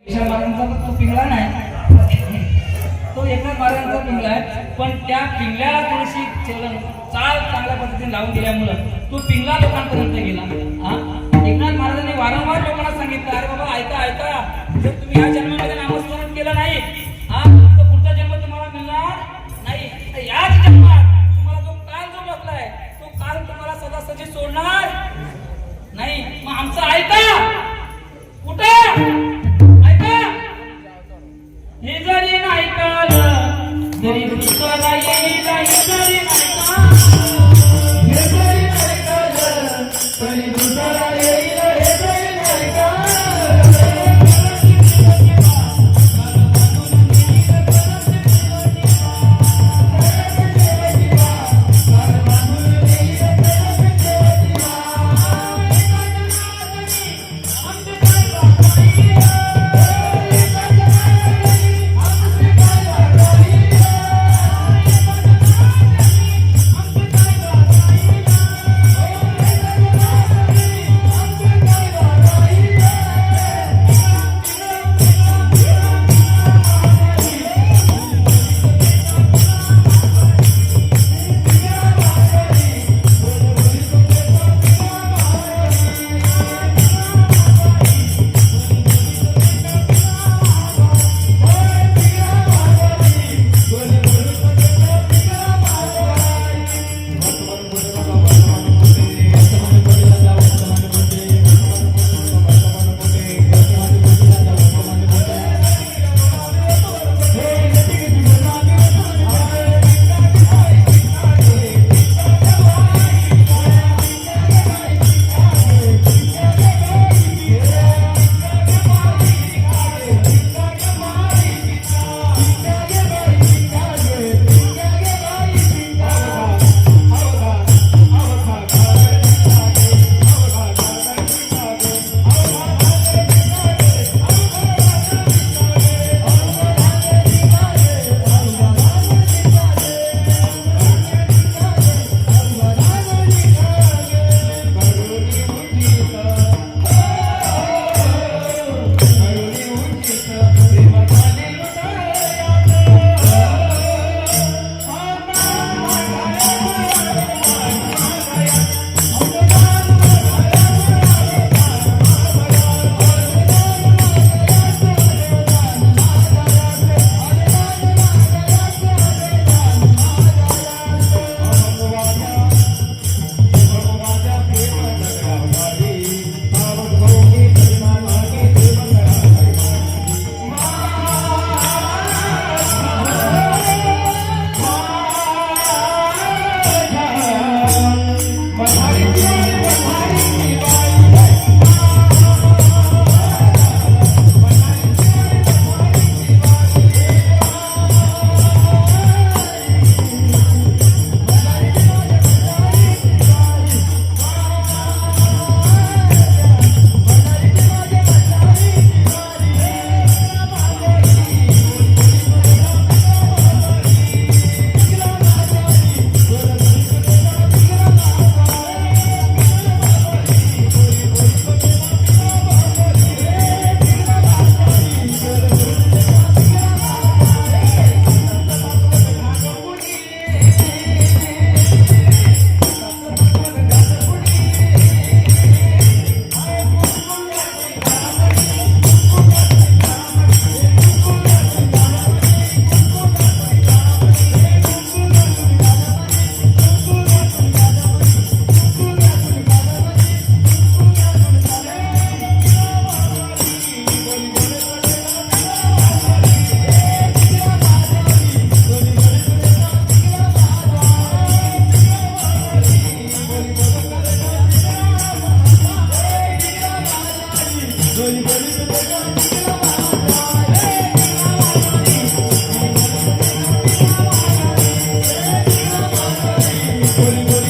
महाराजांचा तो पिंगळा नाही, तो एकनाथ महाराजांचा पिंगळा आहे. पण त्या पिंगळ्याला थोडीशी चाल चांगल्या पद्धतीने लावून दिल्यामुळं तो पिंगळा लोकांपर्यंत गेला. एकनाथ महाराजांनी वारंवार लोकांना सांगितलं, अरे बाबा ऐका ऐका, जर तुम्ही या जन्मामध्ये नामस्मरण केलं नाही तर पुढचा जन्म तुम्हाला मिळणार नाही. तर याच जन्मात तुम्हाला जो काल जो बसलाय तो काल तुम्हाला सदासजी सोडणार नाही. मग आमचं ऐका, कुठं हे जरी नाही कळलं तरी दुसरा येईल, हे जरी नाही कळलं, हे जरी नाही कळलं तरी दुसरा येईल, हे जरी नाही Holy